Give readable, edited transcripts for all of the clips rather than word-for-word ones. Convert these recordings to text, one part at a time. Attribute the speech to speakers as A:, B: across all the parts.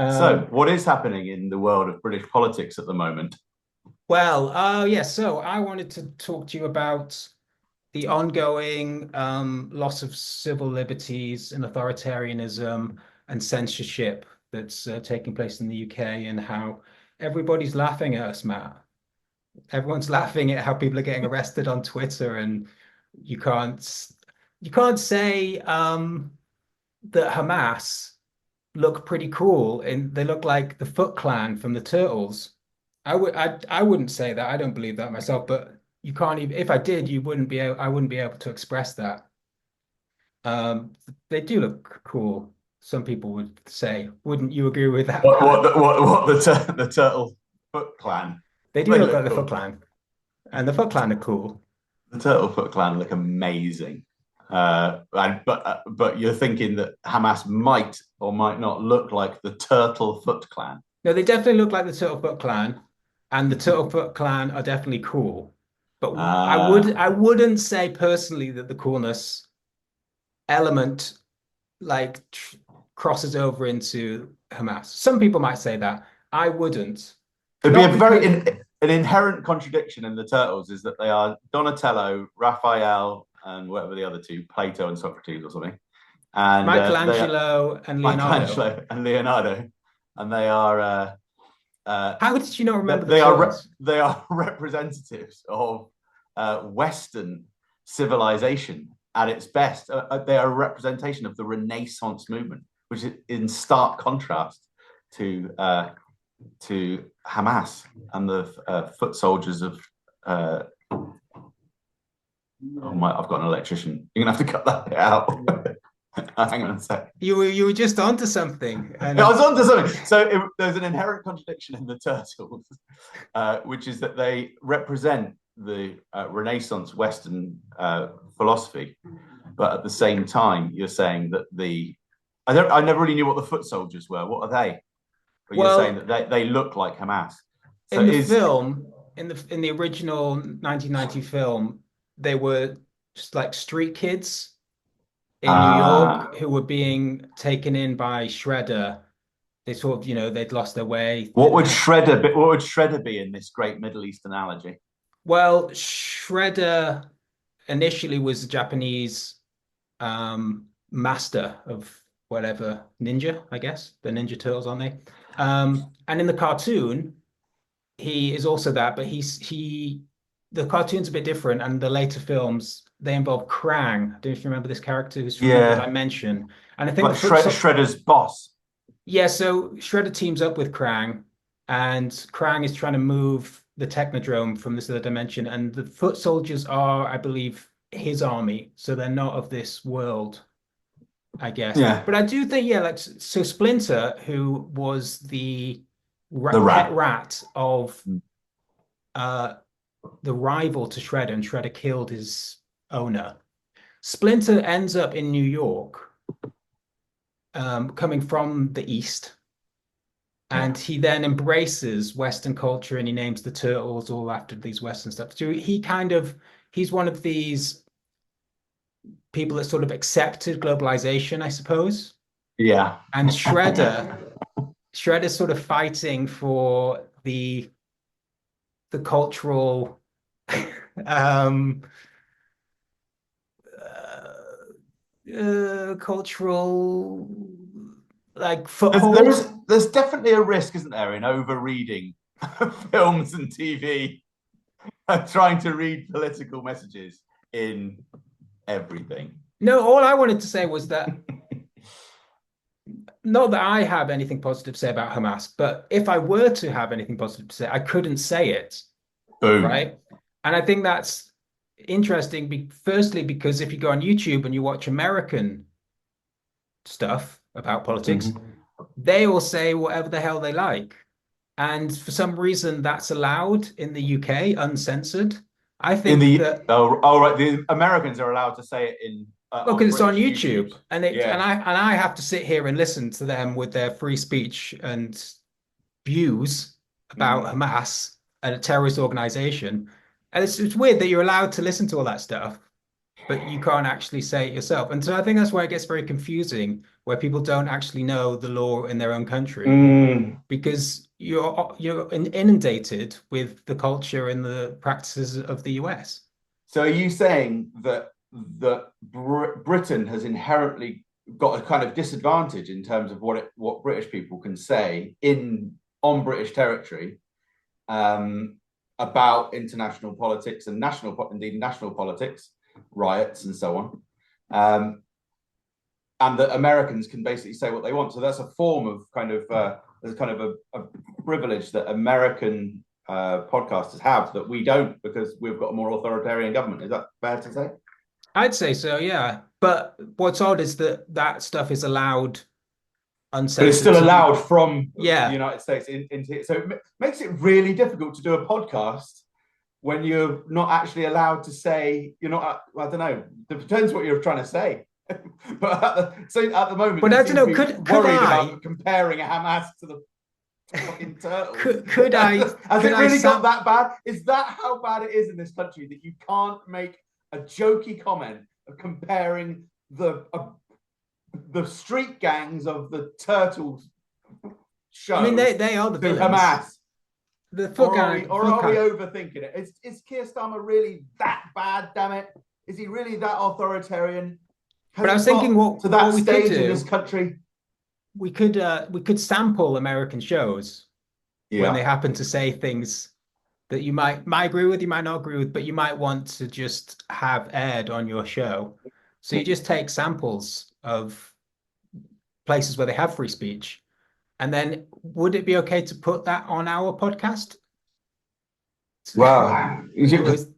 A: So,
B: Um,
A: what is happening in the world of British politics at the moment?
B: yeah, so I wanted to talk to you about the ongoing loss of civil liberties and authoritarianism and censorship that's taking place in the UK and how everybody's laughing at us, Matt. Everyone's laughing at how people are getting arrested on Twitter, and you can't you can't say that Hamas look pretty cool and they look like the Foot Clan from the Turtles. I wouldn't say that. I don't believe that myself, but you can't even if I did, you wouldn't be able I wouldn't be able to express that. Um, they do look cool, some people would say. Wouldn't you agree with that, Matt?
A: The Turtle Foot Clan?
B: They do
A: They
B: look like
A: look
B: the Foot
A: cool.
B: Clan, and the Foot Clan are cool.
A: The Turtle Foot Clan look amazing. But you're thinking that Hamas might or might not look like the Turtle Foot Clan.
B: No, they definitely look like the Turtle Clan, and the Turtle Clan are definitely cool. But
A: Uh,
B: I wouldn't say personally that the coolness element like crosses over into Hamas. Some people might say that. I wouldn't.
A: It'd be a
B: Not because
A: an inherent contradiction in the Turtles is that they are Donatello, Raphael, and whatever the other two, Plato and Socrates or something, and they are
B: Michelangelo and Leonardo.
A: Michelangelo and Leonardo, and they are uh,
B: How did you not remember the
A: they are
B: Turtles?
A: they are representatives of Western civilization at its best. They are a representation of the Renaissance movement, which is in stark contrast to Hamas and the foot soldiers of. Oh my! I've got an electrician. You're gonna have to cut that bit out. Hang on a sec.
B: You were just onto something,
A: I
B: and
A: was on to something. There's an inherent contradiction in the turtles, which is that they represent the Renaissance Western philosophy, but at the same time, you're saying that I never really knew what the foot soldiers were. What are they? But you're saying
B: well,
A: that they look like Hamas. So
B: in the
A: is
B: film, in the original 1990 film, they were just like street kids in New
A: uh,
B: York who were being taken in by Shredder. They sort of, they'd lost their way.
A: what would Shredder be in this great Middle East analogy?
B: Well, Shredder initially was a Japanese master of whatever ninja, I guess. The Ninja Turtles, aren't they? And in the cartoon, he is also that, but the cartoon's a bit different, and the later films they involve Krang. I don't know if you remember this character who's from another
A: Yeah,
B: dimension. And I think
A: like Shredder's boss.
B: yeah, so Shredder teams up with Krang, and Krang is trying to move the Technodrome from this other dimension, and the foot soldiers are, I believe, his army, so they're not of this world, I guess.
A: Yeah,
B: But I do think, yeah, like so Splinter, who was the
A: the
B: pet
A: rat.
B: rat of uh the rival to Shredder, and Shredder killed his owner. Splinter ends up in New York, coming from the East,
A: Yeah.
B: and he then embraces Western culture and he names the turtles all after these Western stuff. So he's one of these people that sort of accepted globalization, I suppose.
A: Yeah.
B: And Shredder's sort of fighting for the cultural um cultural like foothold.
A: There's definitely a risk, isn't there, in overreading films and TV and trying to read political messages in everything.
B: No, all I wanted to say was that not that I have anything positive to say about Hamas, but if I were to have anything positive to say, I couldn't say it,
A: Boom.
B: right? And I think that's interesting. Firstly, because if you go on YouTube and you watch American stuff about politics,
A: Mm-hmm.
B: they all say whatever the hell they like. And for some reason, that's allowed in the UK, uncensored. I
A: In
B: think
A: the
B: that
A: right, the Americans are allowed to say it in
B: well,
A: on
B: because it's on
A: British
B: YouTube,
A: YouTubes.
B: and
A: Yeah.
B: I have to sit here and listen to them with their free speech and views about
A: Mm.
B: Hamas and a terrorist organization. And it's weird that you're allowed to listen to all that stuff, but you can't actually say it yourself. And so I think that's why it gets very confusing where people don't actually know the law in their own country
A: Mm.
B: because you're inundated with the culture and the practices of the US.
A: So are you saying that Britain has inherently got a kind of disadvantage in terms of what British people can say in on British territory um, about international politics and indeed national politics, riots and so on, and that Americans can basically say what they want. So that's a form of there's kind of a privilege that American podcasters have that we don't because we've got a more authoritarian government. Is that fair to say?
B: I'd say so, yeah. But what's odd is that that stuff is allowed
A: But it's
B: uncensored
A: still
B: to the,
A: allowed from the
B: yeah.
A: United States into so it makes it really difficult to do a podcast when you're not actually allowed to say you're not. I don't know. It depends what you're trying to say. But at the moment,
B: But
A: you
B: I don't
A: seem to
B: know,
A: be
B: could
A: worried
B: I
A: about comparing Hamas to the fucking turtles.
B: could I
A: Has
B: could
A: it
B: I
A: really got
B: sam
A: that bad? Is that how bad it is in this country that you can't make a jokey comment of comparing the street gangs of the turtles
B: I mean
A: show
B: they are the
A: to
B: villains.
A: Hamas?
B: The foot
A: Or are we
B: gang
A: or
B: foot
A: are we
B: gang.
A: overthinking it? Is Keir Starmer really that bad? Damn it! Is he really that authoritarian?
B: But
A: Has
B: I
A: it
B: was thinking
A: got to that
B: what we could
A: stage in this
B: do,
A: country?
B: we could sample American shows when they
A: Yeah.
B: happen to say things that you might agree with, you might not agree with, but you might want to just have aired on your show. So you just take samples of places where they have free speech, and then would it be okay to put that on our podcast?
A: Well,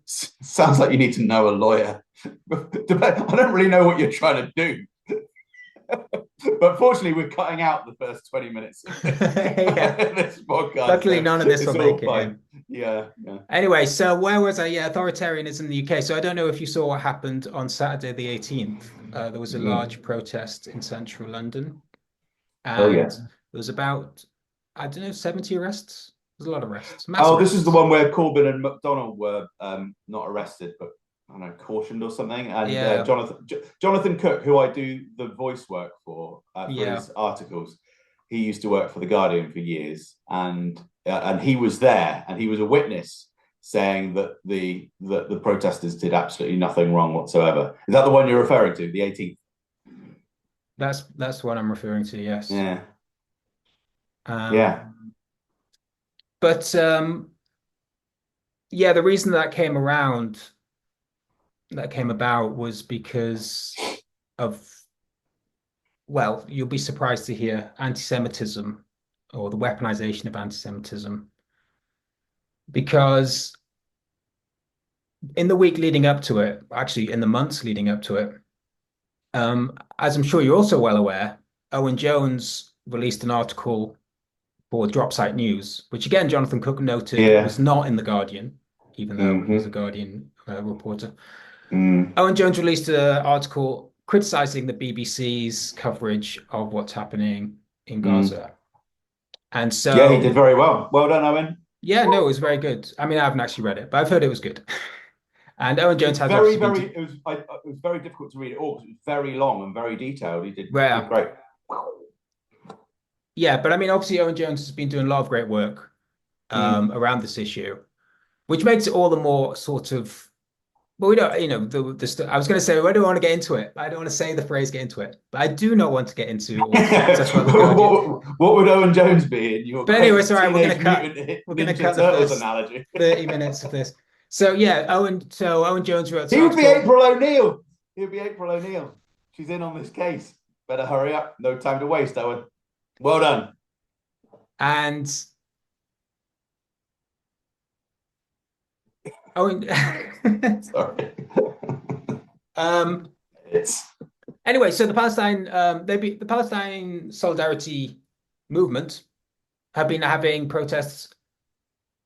A: sounds like you need to know a lawyer. I don't really know what you're trying to do. But fortunately, we're cutting out the first 20 minutes of this,
B: Yeah.
A: this podcast,
B: Luckily,
A: so
B: none of this will
A: it's
B: make
A: all
B: it
A: fine.
B: in.
A: Yeah, yeah.
B: Anyway, so where was I? Yeah, authoritarianism in the UK. So I don't know if you saw what happened on Saturday the 18th. There was a large
A: Mm.
B: protest in central London,
A: Oh,
B: and
A: yes.
B: there was about, I don't know, 70 arrests. There's a lot of arrests, mass
A: Oh, this is the
B: arrests.
A: one where Corbyn and McDonnell were not arrested, but I don't know, cautioned or something. And
B: Yeah,
A: Jonathan Cook, who I do the voice work for
B: yeah.
A: his articles, he used to work for the Guardian for years, and he was there, and he was a witness saying that the protesters did absolutely nothing wrong whatsoever. Is that the one you're referring to, the 18th?
B: That's what I'm referring to, yes.
A: Yeah,
B: Um,
A: yeah,
B: but yeah, the reason that came about was because of, well, you'll be surprised to hear anti-Semitism or the weaponization of anti-Semitism. Because in the week leading up to it, actually in the months leading up to it, as I'm sure you're also well aware, Owen Jones released an article for Dropsite News, which again, Jonathan Cook noted
A: yeah.
B: was not in The Guardian, even though he's a
A: Mm-hmm.
B: Guardian reporter.
A: Mm.
B: Owen Jones released an article criticizing the BBC's coverage of what's happening in
A: Mm.
B: Gaza. And
A: Yeah, he did
B: so,
A: very well. Well done, Owen.
B: yeah, no, it was very good. I mean, I haven't actually read it, but I've heard it was good. And Owen Jones
A: It's
B: has
A: very,
B: obviously been
A: very.
B: to,
A: It was very difficult to read it all because it was very long and very detailed. He did
B: well,
A: great.
B: yeah, but I mean, obviously, Owen Jones has been doing a lot of great work
A: Mm.
B: around this issue, which makes it all the more sort of, well, we don't, I was going to say, I don't want to get into it. I don't want to say the phrase get into it, but I do not want to get into all the stuff about The Guardian.
A: what would Owen Jones be in your
B: But anyway,
A: great
B: it's all right.
A: Teenage Mutant
B: We're going to
A: Ninja
B: cut the
A: Turtles
B: first
A: analogy?
B: 30 minutes of this. So yeah, Owen Jones wrote this
A: He would be
B: article.
A: April O'Neil. He would be April O'Neil. She's in on this case. Better hurry up. No time to waste, Owen. Well done.
B: And Owen,
A: Sorry.
B: um,
A: It's
B: anyway, so the Palestine Solidarity Movement have been having protests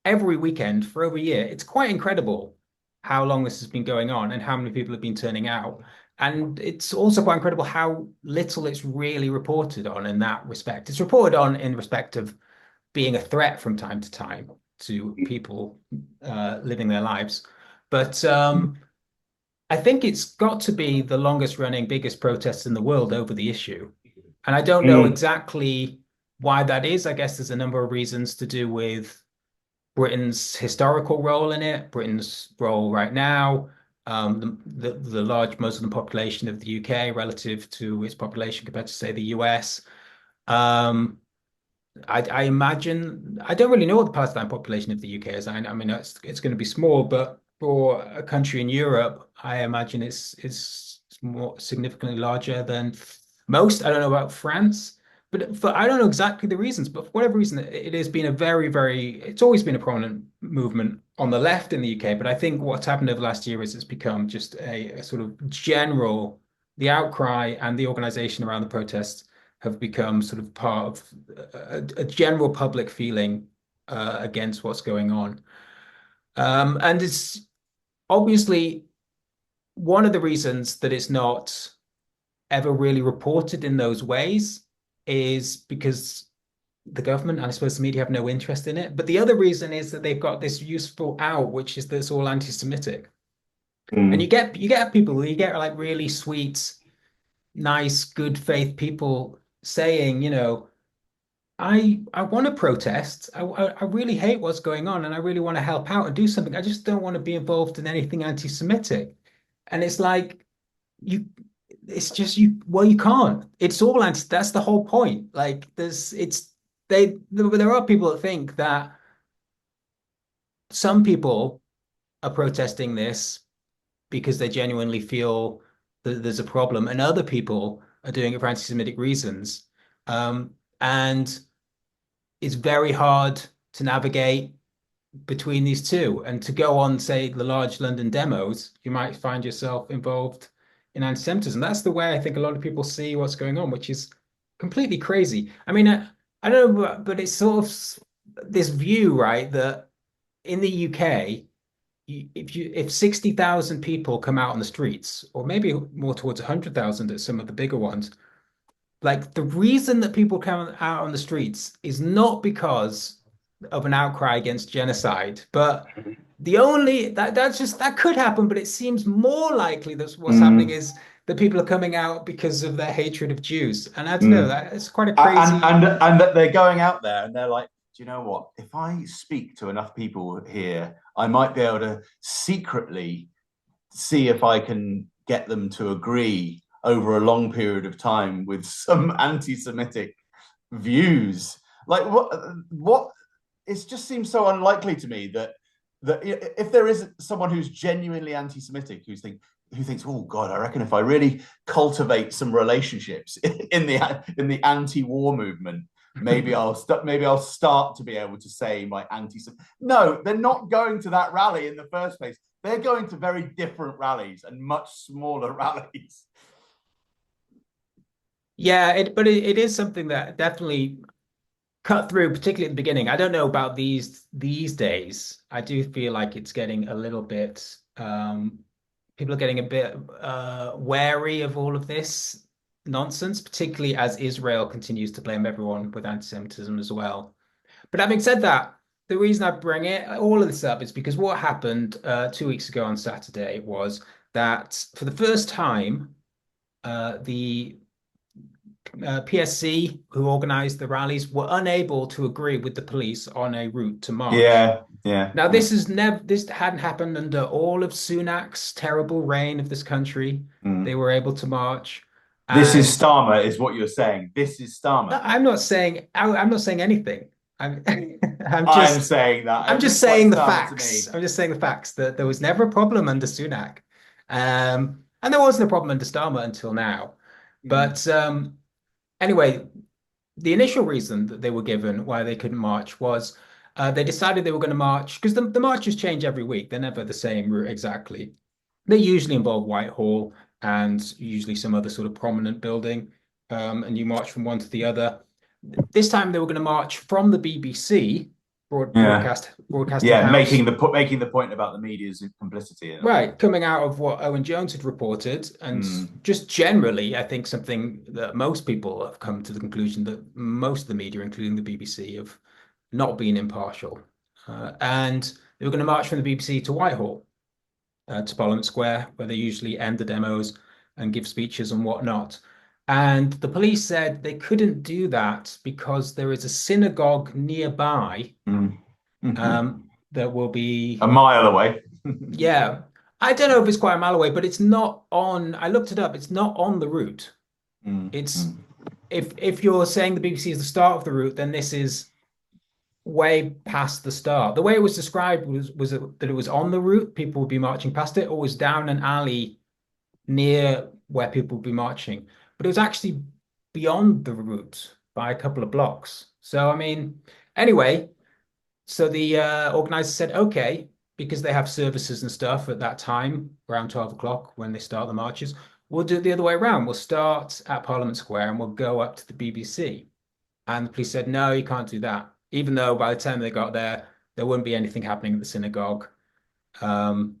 B: every weekend for over a year. It's quite incredible how long this has been going on and how many people have been turning out. And it's also quite incredible how little it's really reported on in that respect. It's reported on in respect of being a threat from time to time to people living their lives. But I think it's got to be the longest running, biggest protest in the world over the issue. And I don't know
A: Mm,
B: exactly why that is. I guess there's a number of reasons to do with Britain's historical role in it, Britain's role right now, the large Muslim population of the UK relative to its population compared to, say, the US. Um, I imagine I don't really know what the Palestine population of the UK is. I mean, it's going to be small, but for a country in Europe, I imagine it's more significantly larger than most. I don't know about France, but I don't know exactly the reasons. But for whatever reason, it has been a very it's always been a prominent movement on the left in the UK. But I think what's happened over the last year is it's become just a sort of general the outcry and the organization around the protests have become sort of part of a general public feeling against what's going on. And it's obviously one of the reasons that it's not ever really reported in those ways is because the government and I suppose the media have no interest in it. But the other reason is that they've got this useful out, which is that it's all anti-Semitic. And
A: mm,
B: you get people, you get like really sweet, nice, good faith people saying, I want to protest. I really hate what's going on, and I really want to help out and do something. I just don't want to be involved in anything anti-Semitic. And it's like you, it's just you. Well, you can't. It's all anti. That's the whole point. Like there are people that think that some people are protesting this because they genuinely feel that there's a problem, and other people are doing it for anti-Semitic reasons. And it's very hard to navigate between these two. And to go on, say, the large London demos, you might find yourself involved in anti-Semitism. That's the way I think a lot of people see what's going on, which is completely crazy. I mean, I don't know, but it's sort of this view, right, that in the UK, if 60,000 people come out on the streets, or maybe more towards 100,000 at some of the bigger ones, like the reason that people come out on the streets is not because of an outcry against genocide, but the only that's just that could happen, but it seems more likely that what's happening
A: mm,
B: is that people are coming out because of their hatred of Jews. And I don't know,
A: mm.
B: that it's quite a
A: And
B: crazy.
A: that they're going out there and they're like, do you know what? If I speak to enough people here, I might be able to secretly see if I can get them to agree over a long period of time with some anti-Semitic views. Like what it just seems so unlikely to me that if there is someone who's genuinely anti-Semitic who thinks, oh God, I reckon if I really cultivate some relationships in the anti-war movement, maybe I'll start to be able to say my anti. No, they're not going to that rally in the first place. They're going to very different rallies and much smaller rallies.
B: Yeah, it is something that definitely cut through, particularly at the beginning. I don't know about these days. I do feel like it's getting a little bit people are getting a bit wary of all of this nonsense, particularly as Israel continues to blame everyone with anti-Semitism as well. But having said that, the reason I bring all of this up is because what happened 2 weeks ago on Saturday was that for the first time, the PSC, who organized the rallies, were unable to agree with the police on a route to march.
A: Yeah, yeah,
B: Now,
A: yeah.
B: this hadn't happened under all of Sunak's terrible reign of this country. They
A: Mm.
B: were able to march,
A: This is
B: and
A: Starmer, is what you're saying. This is Starmer.
B: I'm not saying anything. I'm I'm
A: I'm
B: just
A: saying that.
B: I'm
A: It
B: just
A: looks like
B: saying the
A: Starmer to
B: facts.
A: me.
B: I'm just saying the facts that there was never a problem under Sunak, and there wasn't a problem under Starmer until now.
A: Mm.
B: But anyway, the initial reason that they were given why they couldn't march was they decided they were going to march because the marches change every week. They're never the same route exactly. They usually involve Whitehall and usually some other sort of prominent building, and you march from one to the other. This time they were going to march from the BBC
A: Yeah,
B: broadcasting
A: yeah.
B: house.
A: Making the point about the media's complicity in it all.
B: Right, coming out of what Owen Jones had reported, and
A: Mm.
B: just generally, I think something that most people have come to the conclusion that most of the media, including the BBC, have not been impartial. And they were going to march from the BBC to Whitehall, to Parliament Square, where they usually end the demos and give speeches and whatnot. And the police said they couldn't do that because there is a synagogue nearby
A: Mm. Mhm.
B: that will
A: A
B: be,
A: mile away.
B: yeah, I don't know if it's quite a mile away, but it's not on, I looked it up, it's not on the route.
A: Mm,
B: It's,
A: mm,
B: if you're saying the BBC is the start of the route, then this is way past the start. The way it was described was that it was on the route, people would be marching past it, or was down an alley near where people would be marching. But it was actually beyond the route by a couple of blocks. So I mean, anyway, so the organizer said, okay, because they have services and stuff at that time, around 12 o'clock when they start the marches, we'll do it the other way around. We'll start at Parliament Square and we'll go up to the BBC. And the police said, no, you can't do that. Even though by the time they got there, there wouldn't be anything happening at the synagogue. Um,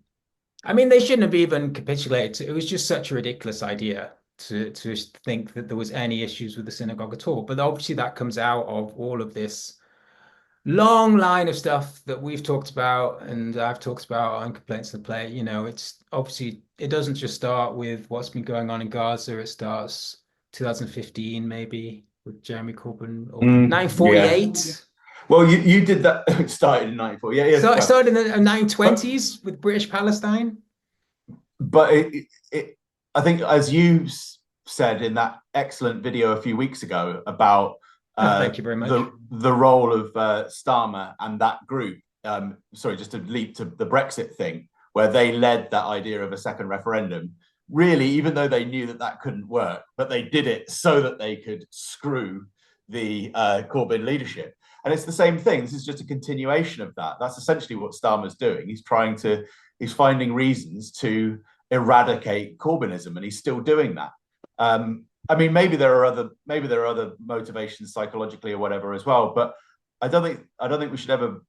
B: I mean, they shouldn't have even capitulated. It was just such a ridiculous idea to think that there was any issues with the synagogue at all. But obviously, that comes out of all of this long line of stuff that we've talked about and I've talked about on Complaints to Play. You know, it's obviously it doesn't just start with what's been going on in Gaza. It starts 2015 maybe with Jeremy Corbyn or
A: yeah.
B: 948.
A: Well, you did that. It started in '94. Yeah, yeah.
B: So it
A: Well,
B: started in the
A: but
B: 1920s with British Palestine.
A: but I think, as you said in that excellent video a few weeks ago about
B: Thank you very much.
A: the role of Starmer and that group. Sorry, just to leap to the Brexit thing, where they led that idea of a second referendum. Really, even though they knew that that couldn't work, but they did it so that they could screw the Corbyn leadership. And it's the same thing. This is just a continuation of that. That's essentially what Starmer's doing. He's finding reasons to eradicate Corbynism, and he's still doing that. I mean, maybe there are other motivations psychologically or whatever as well, but I don't think we should ever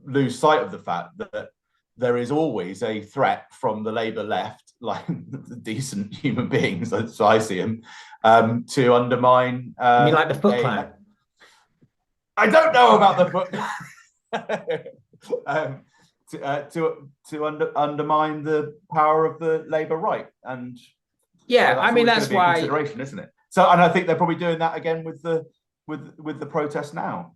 A: lose sight of the fact that there is always a threat from the Labour left, like decent human beings, as I see them, to undermine
B: You mean like the Foot
A: a.
B: Clan?
A: I don't know about the book. Undermine the power of the Labour right, and
B: Yeah, I
A: that's
B: mean
A: always going
B: that's
A: to be a
B: why.
A: consideration, isn't it? So, and I think they're probably doing that again with the protest now.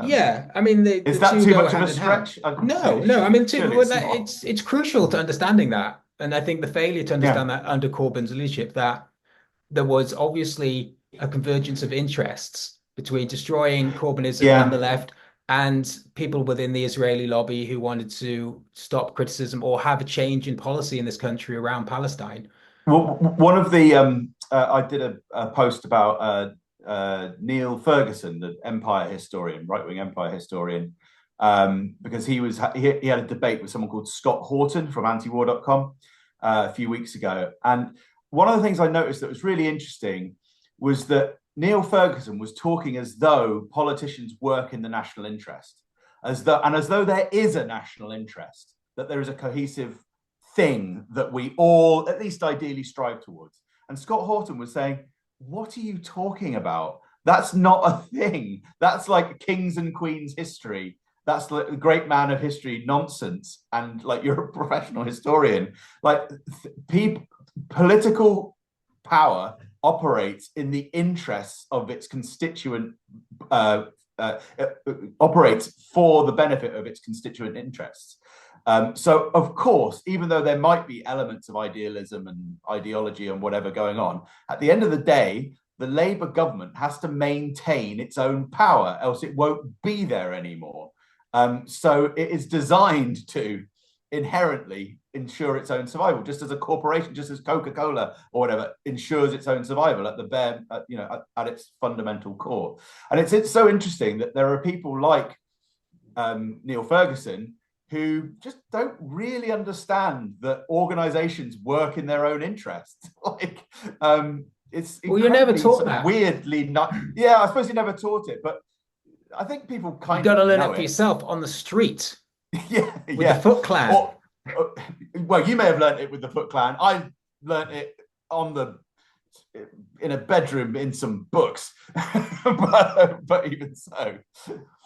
B: Yeah, I mean the
A: Is that
B: two
A: too
B: go
A: much of a
B: hand in hand.
A: stretch?
B: No, no, I mean
A: Surely
B: well,
A: it's not.
B: it's crucial to understanding that, and I think the failure to
A: Yeah,
B: understand that under Corbyn's leadership that there was obviously a convergence of interests between destroying Corbynism and the
A: yeah.
B: left and people within the Israeli lobby who wanted to stop criticism or have a change in policy in this country around Palestine.
A: Well, one of the I did a post about Neil Ferguson, the Empire historian, right wing Empire historian, because he had a debate with someone called Scott Horton from antiwar.com a few weeks ago, and one of the things I noticed that was really interesting was that Neil Ferguson was talking as though politicians work in the national interest, as though there is a national interest, that there is a cohesive thing that we all, at least ideally, strive towards. And Scott Horton was saying, what are you talking about? That's not a thing. That's like kings and queens history. That's like the great man of history nonsense. And like, you're a professional historian. Like, people, political power operates in the interests of its constituent, uh, operates for the benefit of its constituent interess. So, of course, even though there might be elements of idealism and ideology and whatever going on, at the end of the day, the Labour government has to maintain its own power, else it won't be there anymore. So it is designed to inherently ensure its own survival, just as a corporation, just as Coca-Cola or whatever ensures its own survival at the bare, at its fundamental core. And it's so interesting that there are people like Neil Ferguson who just don't really understand that organizations work in their own interests. Like, it's
B: Well, you're never
A: incredibly
B: taught
A: sort of
B: that.
A: weirdly not. Yeah, I suppose you never taught it, but I think people
B: You
A: kind
B: got
A: of
B: to learn
A: know
B: it for
A: it.
B: yourself on the street
A: Yeah,
B: with the
A: yeah.
B: Foot Clan.
A: Or well, you may have learned it with the Foot Clan. I learned it on the in a bedroom in some books, but even so.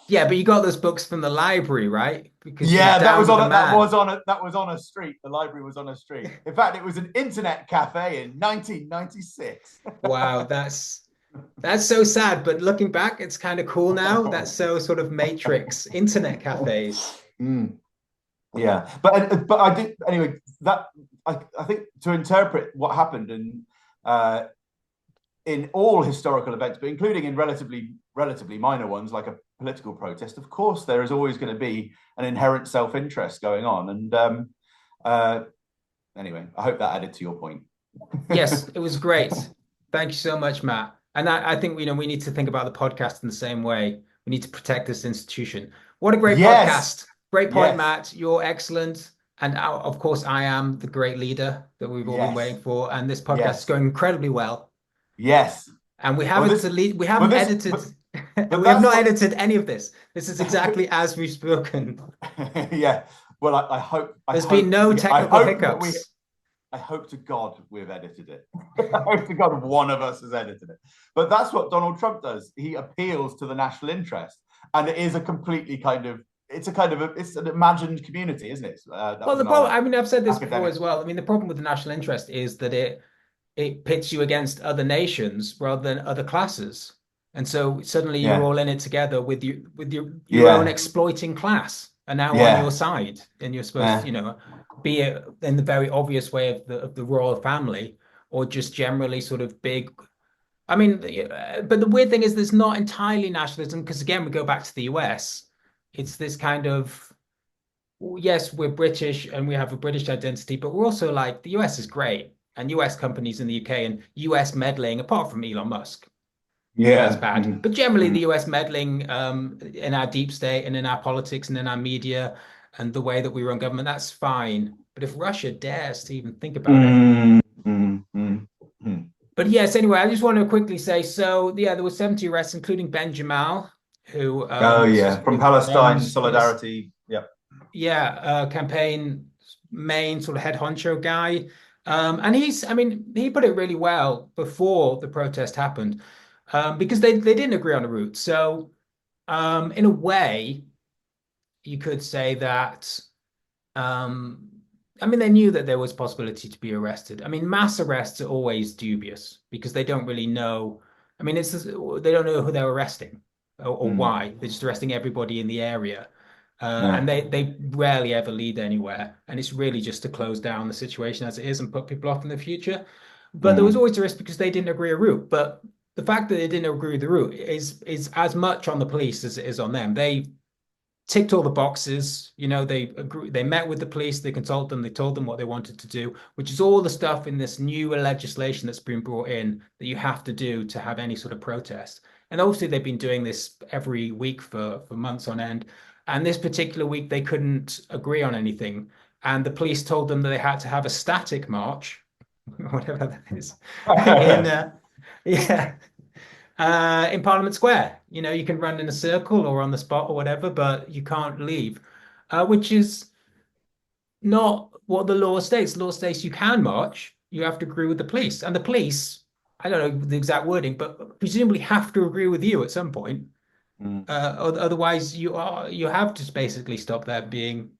B: Yeah, but you got those books from the library, right? Because you were
A: Yeah, that
B: down
A: was
B: with the
A: on a, that
B: man.
A: was on a that was on a street. The library was on a street. In fact, it was an internet cafe in 1996.
B: Wow, that's so sad. But looking back, it's kind of cool now. That's so sort of Matrix internet cafes.
A: Mm, yeah, but I did anyway. That I think to interpret what happened uh, in all historical events, but including in relatively minor ones like a political protest, of course, there is always going to be an inherent self-interest going on. And uh, anyway, I hope that added to your point.
B: Yes, it was great. Thank you so much, Matt. And I think we need to think about the podcast in the same way. We need to protect this institution. What a great
A: Yes,
B: podcast. Great point,
A: yes,
B: Matt. You're excellent. And of course, I am the great leader that we've all been
A: yes,
B: waiting for. And this podcast is
A: yes,
B: going incredibly well.
A: yes.
B: And we
A: Well,
B: haven't
A: this,
B: delete, we
A: but
B: haven't
A: this,
B: edited,
A: but
B: we have
A: that's
B: not
A: what.
B: edited any of this. This is exactly as we've spoken.
A: Yeah. Well,
B: There's been no
A: I
B: technical
A: hope that we,
B: hiccups.
A: I hope to God we've edited it. I hope to God one of us has edited it. But that's what Donald Trump does. He appeals to the national interest, and it is a completely it's an imagined community, isn't it? That
B: Well,
A: was
B: the
A: an
B: problem,
A: old
B: I mean, I've said this before
A: academic.
B: as well. I mean, the problem with the national interest is that it pits you against other nations rather than other classes. And so suddenly you're
A: Yeah,
B: all in it together with your own
A: yeah,
B: exploiting class are now on your
A: yeah,
B: side. And you're supposed to,
A: yeah.
B: be it in the very obvious way of the royal family or just generally sort of big. I mean, but the weird thing is there's not entirely nationalism because again, we go back to the US. It's this kind of yes, we're British and we have a British identity, but we're also like the US is great and US companies in the UK and US meddling, apart from Elon Musk, that's
A: Yeah.
B: bad.
A: Mm,
B: But generally, the
A: mm,
B: US meddling in our deep state and in our politics and in our media and the way that we run government, that's fine. But if Russia dares to even think about it.
A: mm, mm, mm, mm.
B: But yes, anyway, I just want to quickly say so, yeah, there were 70 arrests, including Ben Jamal, who
A: Oh
B: was
A: yeah, from
B: with
A: Palestine
B: Remain's
A: solidarity. Yeah.
B: yeah, campaign main sort of head honcho guy. And I mean, he put it really well before the protest happened, because they didn't agree on a route. So, in a way, you could say that, um, I mean, they knew that there was possibility to be arrested. I mean, mass arrests are always dubious because they don't really know. I mean, they don't know who they're arresting or
A: Mm,
B: why. They're just arresting everybody in the area. And
A: yeah.
B: they rarely ever lead anywhere. And it's really just to close down the situation as it is and put people off in the future. But there was
A: Mm,
B: always a risk because they didn't agree a route. But the fact that they didn't agree with the route is as much on the police as it is on them. They ticked all the boxes. They met with the police, they consulted them, they told them what they wanted to do, which is all the stuff in this new legislation that's been brought in that you have to do to have any sort of protest. And obviously they've been doing this every week for months on end. And this particular week they couldn't agree on anything. And the police told them that they had to have a static march, whatever that is, in yeah, in Parliament Square. You can run in a circle or on the spot or whatever, but you can't leave, which is not what the law states. The law states you can march, you have to agree with the police. And the police, I don't know the exact wording, but presumably have to agree with you at some point.
A: mm.
B: Otherwise, you have to basically stop there being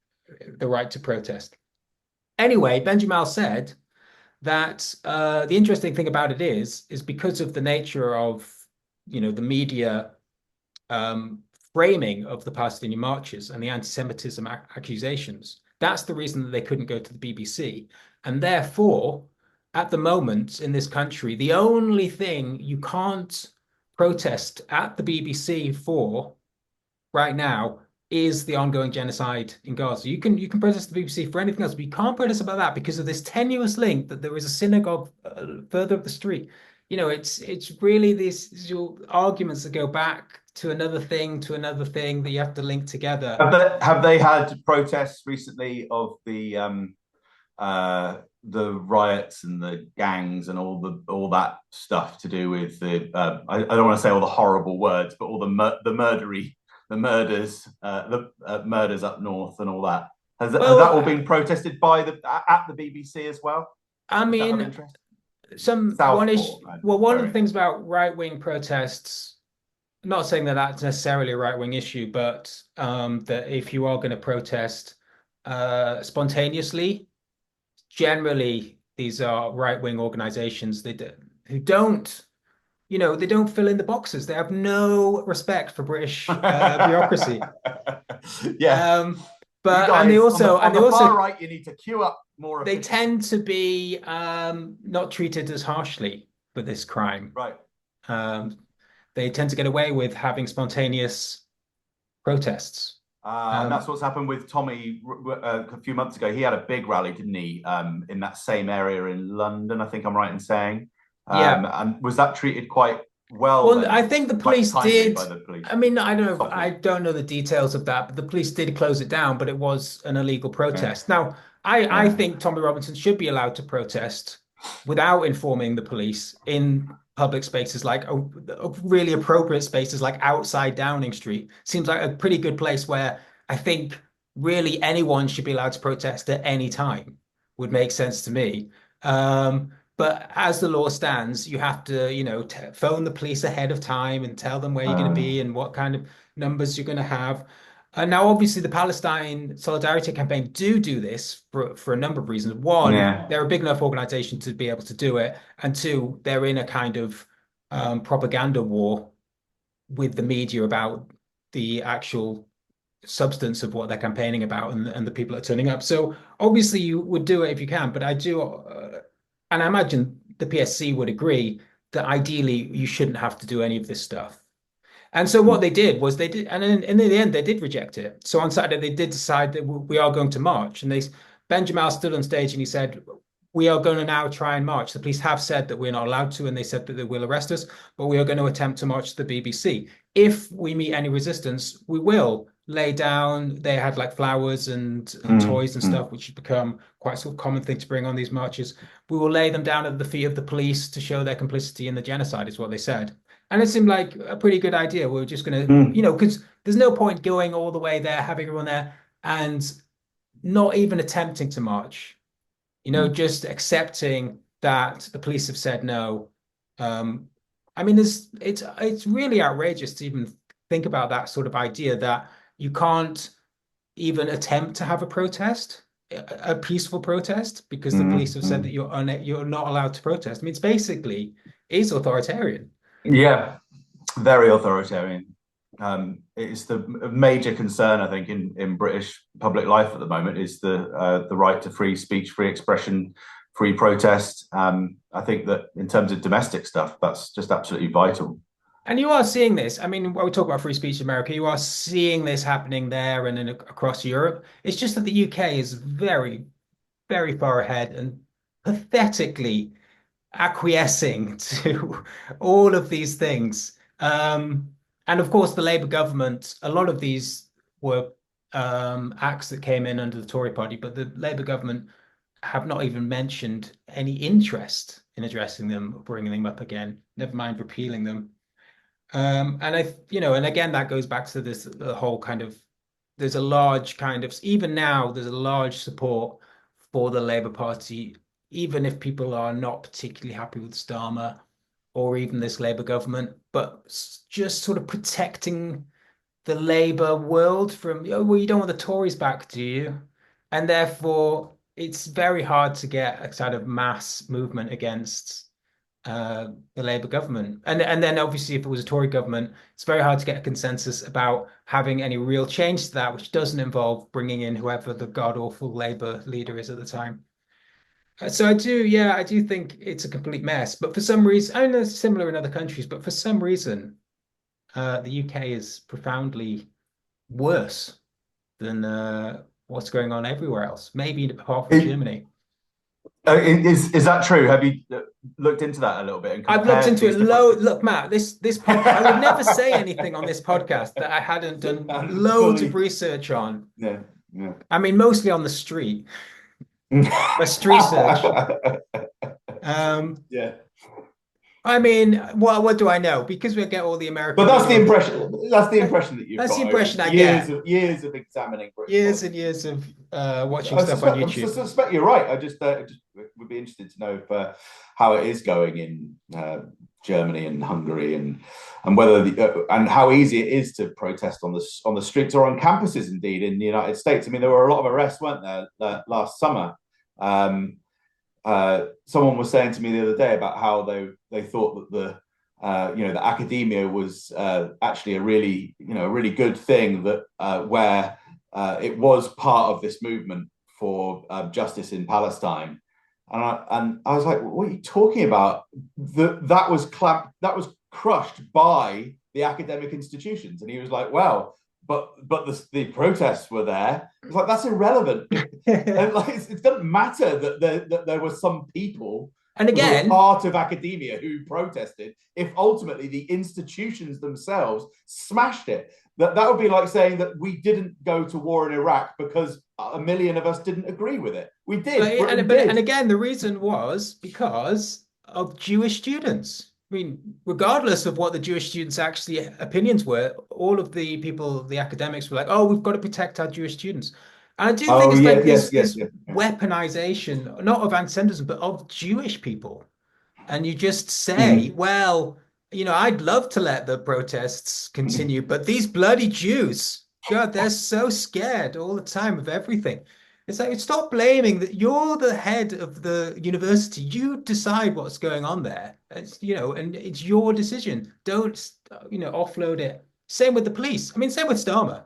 B: the right to protest. Anyway, Benjamin said that the interesting thing about it is because of the nature of the media um, framing of the Palestinian marches and the anti-Semitism accusations. That's the reason that they couldn't go to the BBC. And therefore, at the moment in this country, the only thing you can't protest at the BBC for right now is the ongoing genocide in Gaza. You can protest the BBC for anything else, but you can't protest about that because of this tenuous link that there is a synagogue further up the street. It's really these arguments that go back to another thing that you have to link together.
A: Have they had protests recently of the riots and the gangs and all that stuff to do with I don't want to say all the horrible words, but all the murders up north and all that. Has that
B: Well,
A: all been protested by the at the BBC as well?
B: I
A: Is that of
B: mean,
A: interest? Southport
B: one of the
A: area.
B: things about right-wing protests, not saying that that's necessarily a right-wing issue, but that if you are going to protest spontaneously, generally these are right-wing organizations who don't, they don't fill in the boxes. They have no respect for British bureaucracy.
A: Yeah,
B: Um,
A: you
B: but and they
A: guys
B: also
A: on
B: and they
A: the far
B: also
A: right, you need to queue up more
B: they
A: efficiently.
B: tend to be not treated as harshly for this crime.
A: Right.
B: Um, they tend to get away with having spontaneous protests.
A: And that's
B: Um,
A: what's happened with Tommy a few months ago. He had a big rally, didn't he? In that same area in London, I think I'm right in saying.
B: yeah.
A: And was that treated quite well
B: Well, I
A: then?
B: think the
A: Quite
B: police
A: kindly
B: did.
A: by the police?
B: I mean, I don't know. I
A: Softly.
B: don't know the details of that, but the police did close it down. But it was an illegal
A: Yeah.
B: protest. Now, I
A: Yeah.
B: think Tommy Robinson should be allowed to protest without informing the police in public spaces like really appropriate spaces like outside Downing Street. Seems like a pretty good place where I think really anyone should be allowed to protest at any time. Would make sense to me. But as the law stands, you have to, phone the police ahead of time and tell them where you're going to be and what kind of numbers you're going to have. Now, obviously, the Palestine Solidarity Campaign do this for a number of reasons. One,
A: Yeah.
B: they're a big enough organization to be able to do it, and two, they're in a kind of propaganda war with the media about the actual substance of what they're campaigning about and the people that are turning up. So obviously you would do it if you can, but I do, and I imagine the PSC would agree that ideally you shouldn't have to do any of this stuff. And so what they did was they did, and in the end they did reject it. So on Saturday they did decide that we are going to march, and Ben Jamal stood on stage and he said, "We are going to now try and march. The police have said that we're not allowed to, and they said that they will arrest us, but we are going to attempt to march to the BBC. If we meet any resistance, we will lay down." They had like flowers and toys and
A: Mm.
B: stuff, which has become quite sort of common thing to bring on these marches. "We will lay them down at the feet of the police to show their complicity in the genocide," is what they said. And it seemed like a pretty good idea. We're just going to,
A: Mm.
B: because there's no point going all the way there, having everyone there, and not even attempting to march,
A: Mm.
B: just accepting that the police have said no. Um, I mean, it's really outrageous to even think about that sort of idea that you can't even attempt to have a protest, a peaceful protest, because the police
A: Mm.
B: have said that
A: Mm.
B: you're not allowed to protest. I mean, it's basically is authoritarian.
A: Yeah, very authoritarian. It's the major concern, I think, in British public life at the moment is the right to free speech, free expression, free protest. I think that in terms of domestic stuff, that's just absolutely vital.
B: And you are seeing this. I mean, when we talk about free speech in America, you are seeing this happening there and across Europe. It's just that the UK is very, very far ahead and pathetically acquiescing to all of these things. And of course, the Labour government, a lot of these were acts that came in under the Tory party, but the Labour government have not even mentioned any interest in addressing them or bringing them up again, never mind repealing them. And and again, that goes back to the whole kind of, there's a large kind of, even now, there's a large support for the Labour Party, even if people are not particularly happy with Starmer or even this Labour government, but just sort of protecting the Labour world from, oh, well, you don't want the Tories back, do you? And therefore, it's very hard to get a kind of mass movement against the Labour government. And then obviously if it was a Tory government, it's very hard to get a consensus about having any real change to that, which doesn't involve bringing in whoever the god awful Labour leader is at the time. So I do think it's a complete mess. But for some reason, I know it's similar in other countries, but for some reason, the UK is profoundly worse than what's going on everywhere else, maybe apart from
A: It,
B: Germany.
A: is that true? Have you looked into that a little bit and
B: I've looked
A: compared
B: into it.
A: these different?
B: Look, Matt, this pod, I would never say anything on this podcast that I hadn't done loads of
A: Fully.
B: research on.
A: Yeah, yeah.
B: I mean, mostly on the street, a street search. Um,
A: Yeah.
B: I mean, what do I know? Because we get all the
A: But
B: American
A: that's
B: media
A: the
B: on board.
A: impression. That's the
B: That,
A: impression that you've
B: that's the
A: got over
B: impression I get.
A: years of examining British
B: Years and
A: politics.
B: years of watching stuff on
A: I
B: YouTube.
A: suspect you're right. I just would be interested to know if, how it is going in Germany and Hungary, and whether and how easy it is to protest on the streets or on campuses. Indeed, in the United States, I mean, there were a lot of arrests, weren't there, last summer? Um, Someone was saying to me the other day about how they thought that the academia was actually a really good thing, that where it was part of this movement for justice in Palestine. And I was like, what are you talking about? That was crushed by the academic institutions. And he was like, well, but the protests were there. It's like, that's irrelevant. And like, it doesn't matter that there were some people
B: And
A: who were
B: again,
A: part of academia who protested, if ultimately the institutions themselves smashed it. That would be like saying that we didn't go to war in Iraq because a million of us didn't agree with it. We did. Britain
B: and
A: did.
B: again, the reason was because of Jewish students. I mean, regardless of what the Jewish students' actually opinions were, all of the people, the academics were like, "Oh, we've got to protect our Jewish students." And I do think
A: Oh
B: it's
A: yeah,
B: like
A: yes, yes,
B: this
A: yes. Yeah.
B: weaponization, not of anti-Semitism, but of Jewish people. And you just say,
A: Mm.
B: well, I'd love to let the protests continue, but these bloody Jews, God, they're so scared all the time of everything. It's like, stop blaming that you're the head of the university. You decide what's going on there. And it's your decision. Don't, offload it. Same with the police. I mean, same with Starmer.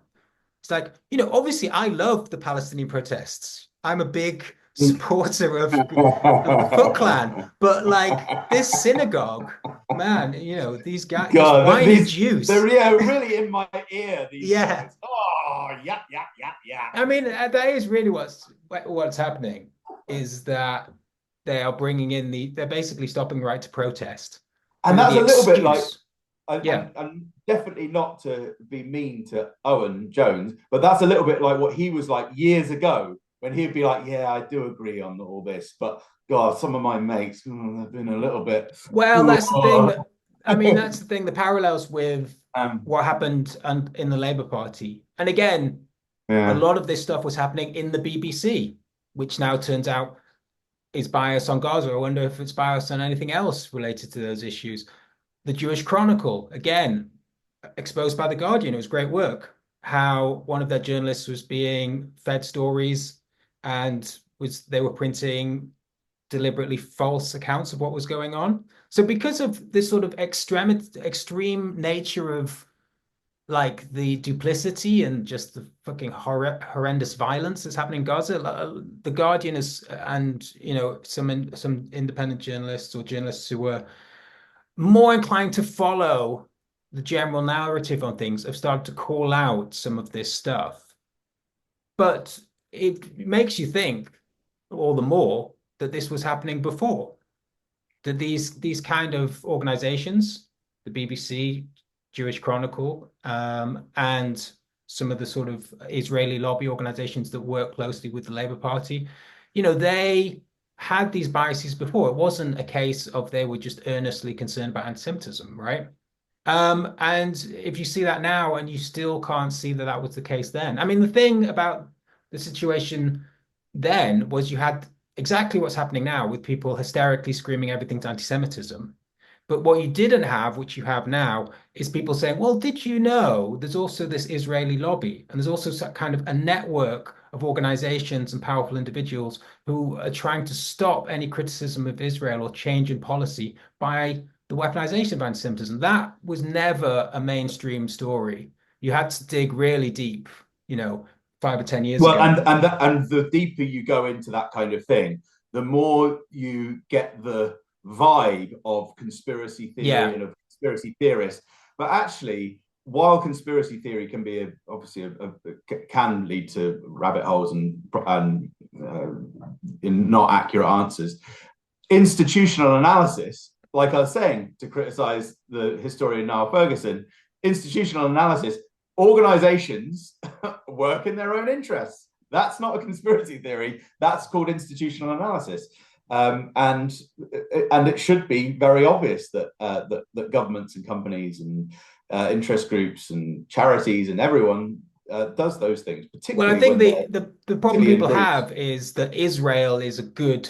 B: It's like, obviously I love the Palestinian protests. I'm a big supporter of the Foot Clan, but like this synagogue, man, these guys, these
A: God,
B: whiny
A: these they're
B: Jews.
A: really in my ear. These
B: Yeah.
A: guys. Oh yeah, yeah, yeah, yeah.
B: I mean, that is really what's happening is that they are bringing in they're basically stopping the right to protest
A: And
B: under
A: that's
B: the
A: a little bit like,
B: excuse. Yeah.
A: and definitely not to be mean to Owen Jones, but that's a little bit like what he was like years ago, when he'd be like, "Yeah, I do agree on all this, but God, some of my mates have been a little bit."
B: Well, that's the thing that I mean, that's the thing, the parallels with
A: um,
B: what happened in the Labour Party. And again, a
A: yeah.
B: lot of this stuff was happening in the BBC, which now turns out is biased on Gaza. I wonder if it's biased on anything else related to those issues. The Jewish Chronicle, again, exposed by The Guardian. It was great work. How one of their journalists was being fed stories and they were printing deliberately false accounts of what was going on. So because of this sort of extreme nature of like the duplicity and just the fucking horrendous violence that's happening in Gaza, the Guardian is, and some independent journalists or journalists who were more inclined to follow the general narrative on things have started to call out some of this stuff. But it makes you think all the more that this was happening before. That these kind of organizations, the BBC, Jewish Chronicle, and some of the sort of Israeli lobby organizations that work closely with the Labour Party, they had these biases before. It wasn't a case of they were just earnestly concerned about anti-Semitism, right? And if you see that now and you still can't see that that was the case then. I mean, the thing about the situation then was you had exactly what's happening now with people hysterically screaming everything's anti-Semitism. But what you didn't have, which you have now, is people saying, well, did you know there's also this Israeli lobby? And there's also kind of a network of organizations and powerful individuals who are trying to stop any criticism of Israel or change in policy by the weaponization of anti-Semitism. That was never a mainstream story. You had to dig really deep, 5 or 10 years
A: Well,
B: ago.
A: and the deeper you go into that kind of thing, the more you get the vibe of conspiracy theory
B: Yeah.
A: and of conspiracy theorists. But actually, while conspiracy theory can be obviously can lead to rabbit holes and in not accurate answers, institutional analysis, like I was saying, to criticize the historian Niall Ferguson, institutional analysis, organizations work in their own interests. That's not a conspiracy theory. That's called institutional analysis. and it should be very obvious that that governments and companies and interest groups and charities and everyone does those things,
B: Well, I
A: particularly
B: think
A: when they're
B: the problem
A: particularly in
B: people
A: groups.
B: have is that Israel is a good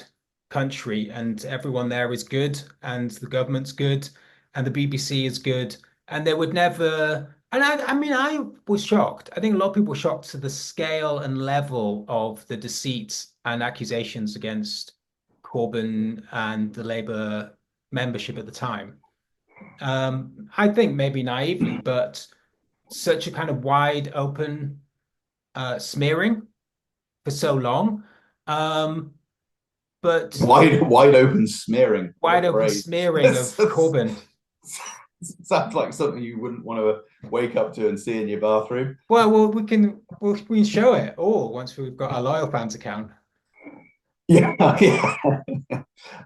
B: country and everyone there is good and the government's good and the BBC is good and they would never. And I mean, I was shocked. I think a lot of people were shocked to the scale and level of the deceit and accusations against Corbyn and the Labour membership at the time. I think maybe naively, but such a kind of wide open smearing for so long. Um, but
A: Wide open smearing. What
B: wide
A: a
B: open
A: phrase.
B: smearing of Corbyn.
A: Sounds like something you wouldn't want to wake up to and see in your bathroom.
B: Well, we can show it all once we've got our loyal fans account.
A: Yeah, yeah.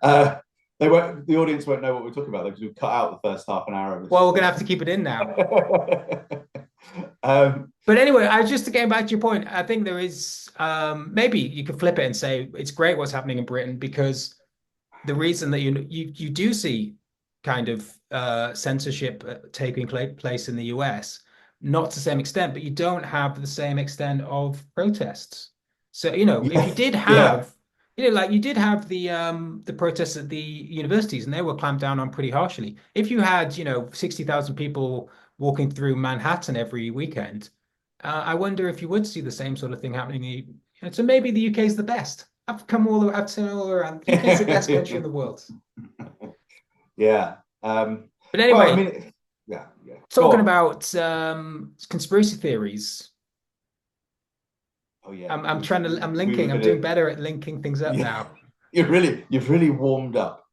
A: Uh, they won't. The audience won't know what we're talking about because we've cut out the first half an hour of
B: Well,
A: this.
B: we're gonna have to keep it in now.
A: um,
B: But anyway, I just getting back to your point, I think there is maybe you could flip it and say it's great what's happening in Britain because the reason that you do see kind of censorship taking place in the US, not to the same extent, but you don't have the same extent of protests. So, if you
A: yeah,
B: did
A: yeah,
B: have, like you did have the protests at the universities and they were clamped down on pretty harshly. If you had, 60,000 people walking through Manhattan every weekend, I wonder if you would see the same sort of thing happening. So maybe the UK is the best. I've seen all around. UK is the best country in the world.
A: yeah.
B: But
A: Well, I
B: anyway,
A: mean, yeah, yeah. Go
B: talking
A: on.
B: about conspiracy theories,
A: Oh yeah,
B: I'm trying to, I'm
A: we were
B: linking, I'm doing
A: gonna.
B: better at linking things up
A: Yeah,
B: now.
A: you've really warmed up.